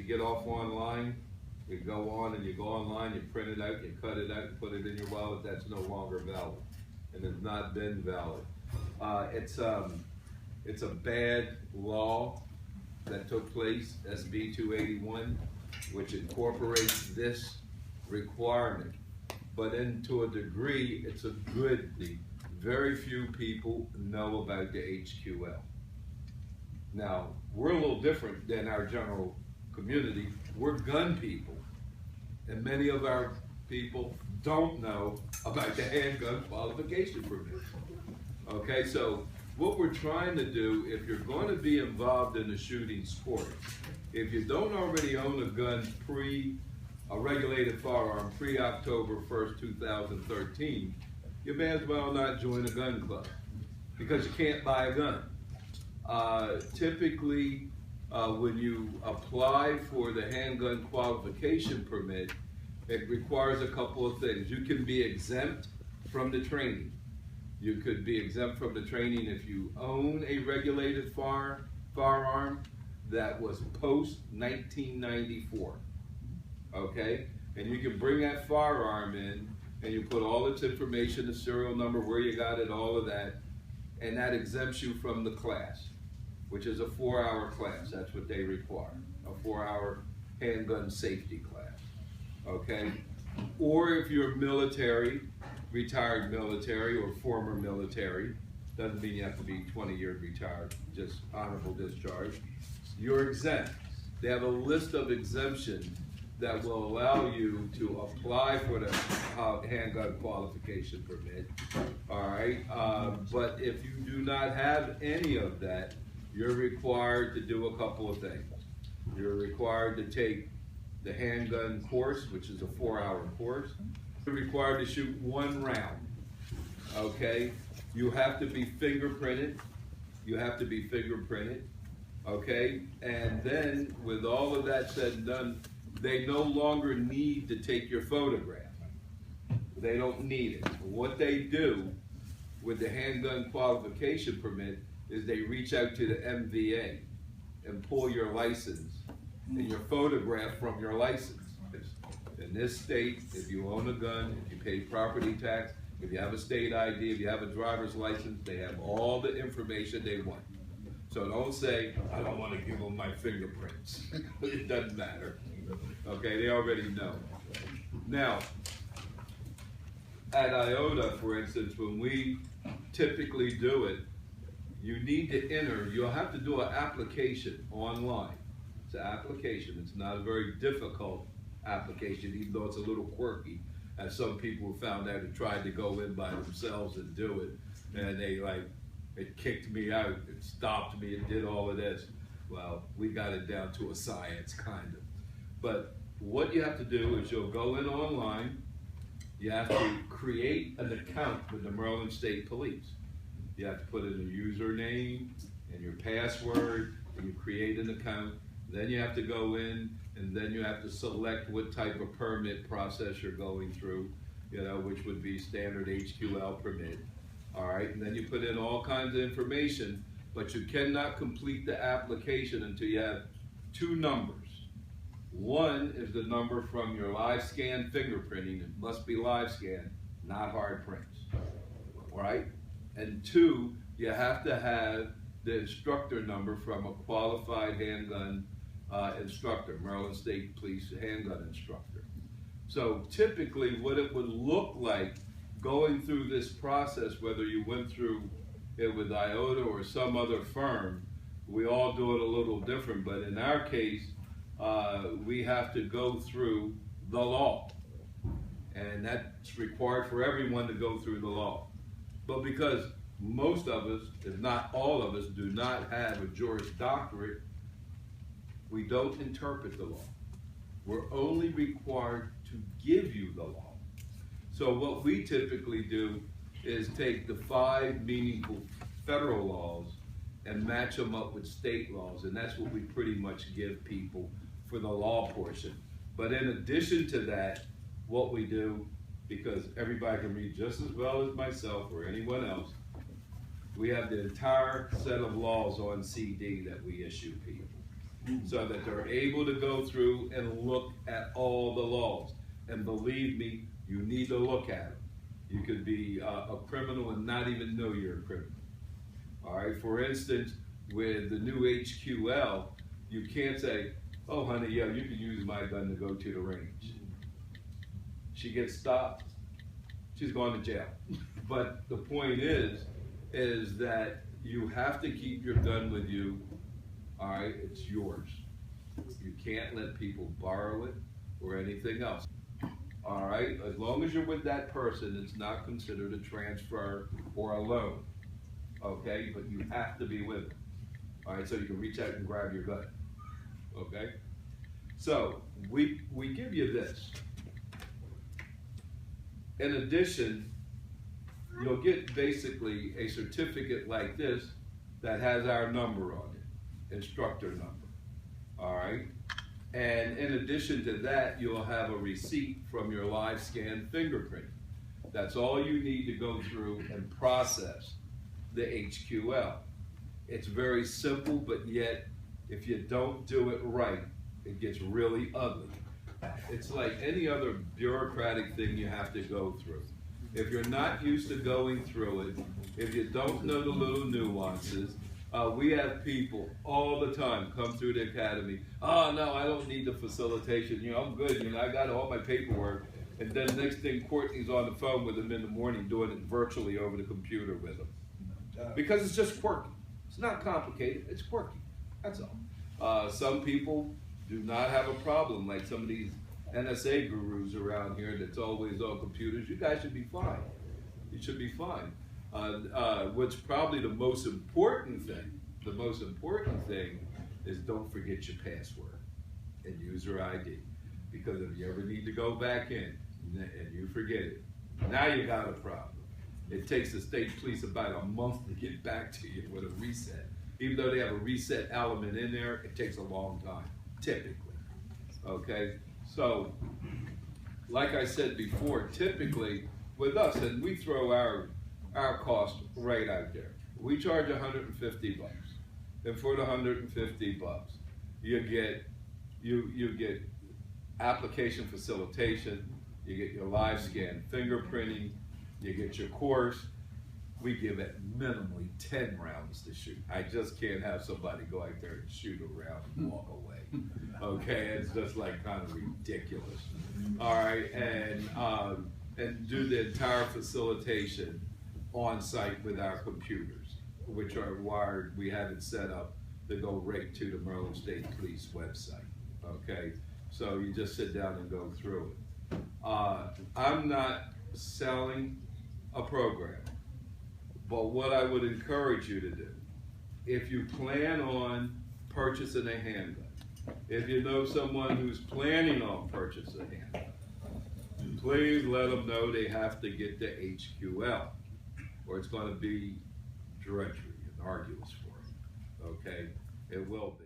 get off online, you go on and you go online, you print it out, you cut it out, and put it in your wallet, that's no longer valid, and has not been valid. It's a bad law that took place, SB 281, which incorporates this requirement. But to a degree, it's a good thing. Very few people know about the HQL. Now, we're a little different than our general community. We're gun people. And many of our people don't know about the handgun qualification permit. Okay, so what we're trying to do, if you're going to be involved in the shooting sport, if you don't already own a gun a regulated firearm pre-October 1st, 2013, you may as well not join a gun club because you can't buy a gun. Typically, when you apply for the handgun qualification permit, it requires a couple of things. You can be exempt from the training. You could be exempt from the training if you own a regulated firearm that was post-1994, okay? And you can bring that firearm in and you put all its information, the serial number, where you got it, all of that, and that exempts you from the class, which is a 4-hour class. That's what they require, a 4-hour handgun safety class, okay? Or if you're military, retired military or former military, doesn't mean you have to be 20 years retired, just honorable discharge, you're exempt. They have a list of exemptions that will allow you to apply for the handgun qualification permit, all right? But if you do not have any of that, you're required to do a couple of things. You're required to take the handgun course, which is a 4-hour course. You're required to shoot 1 round, okay? You have to be fingerprinted. You have to be fingerprinted, okay? And then with all of that said and done, they no longer need to take your photograph. They don't need it. What they do with the handgun qualification permit is they reach out to the MVA and pull your license and your photograph from your license. In this state, if you own a gun, if you pay property tax, if you have a state ID, if you have a driver's license, they have all the information they want. So don't say, I don't want to give them my fingerprints. It doesn't matter. Okay, they already know. Now, at IOTA, for instance, when we typically do it, you need to enter, you'll have to do an application online. It's an application. It's not a very difficult application, even though it's a little quirky, as some people have found out and tried to go in by themselves and do it, and it kicked me out, it stopped me, it did all of this. Well, we got it down to a science, kind of. But what you have to do is you'll go in online, you have to create an account with the Maryland State Police. You have to put in a username and your password, and you create an account. Then you have to go in, and then you have to select what type of permit process you're going through, which would be standard HQL permit. All right, and then you put in all kinds of information, but you cannot complete the application until you have 2 numbers. One is the number from your live scan fingerprinting. It must be live scan, not hard prints. All right? And 2, you have to have the instructor number from a qualified handgun instructor, Maryland State Police handgun instructor. So typically what it would look like going through this process, whether you went through it with IOTA or some other firm, we all do it a little different, but in our case, we have to go through the law. And that's required for everyone to go through the law. But because most of us, if not all of us, do not have a Juris Doctorate, we don't interpret the law. We're only required to give you the law. So what we typically do is take the 5 meaningful federal laws and match them up with state laws, and that's what we pretty much give people for the law portion. But in addition to that, what we do, because everybody can read just as well as myself or anyone else, we have the entire set of laws on CD that we issue people. so that they're able to go through and look at all the laws. And believe me, you need to look at them. You could be a criminal and not even know you're a criminal. All right, for instance, with the new HQL, you can't say, oh honey, yeah, you can use my gun to go to the range. She gets stopped, she's going to jail. But the point is that you have to keep your gun with you. All right, it's yours. You can't let people borrow it or anything else. All right, as long as you're with that person, it's not considered a transfer or a loan. Okay, but you have to be with them. All right, so you can reach out and grab your gun. Okay, so we give you this. In addition, you'll get basically a certificate like this that has our number on it, instructor number. All right. And in addition to that, you'll have a receipt from your live scan fingerprint. That's all you need to go through and process the HQL. It's very simple, but yet if you don't do it right, it gets really ugly. It's like any other bureaucratic thing you have to go through. If you're not used to going through it, if you don't know the little nuances, we have people all the time come through the academy. Oh no, I don't need the facilitation. You know, I'm good. You know, I got all my paperwork. And then next thing, Courtney's on the phone with them in the morning, doing it virtually over the computer with them, because it's just quirky. It's not complicated. It's quirky. That's all. Some people do not have a problem, like some of these NSA gurus around here that's always on computers. You guys should be fine. You should be fine. What's probably the most important thing is don't forget your password and user ID. Because if you ever need to go back in and you forget it, now you got a problem. It takes the state police about a month to get back to you with a reset. Even though they have a reset element in there, it takes a long time, typically. Okay, so like I said before, typically with us, and we throw our cost right out there. We charge $150, and for the $150, you get application facilitation, you get your live scan fingerprinting, you get your course. We give it minimally 10 rounds to shoot. I just can't have somebody go out there and shoot a round and walk away. Okay, it's just like kind of ridiculous. All right, and do the entire facilitation on site with our computers, which are wired. We have it set up to go right to the Maryland State Police website. Okay, so you just sit down and go through it. I'm not selling a program, but what I would encourage you to do, if you plan on purchasing a handgun, if you know someone who's planning on purchasing a handgun, please let them know they have to get the HQL, or it's going to be drudgery and arduous for them. Okay, it will be.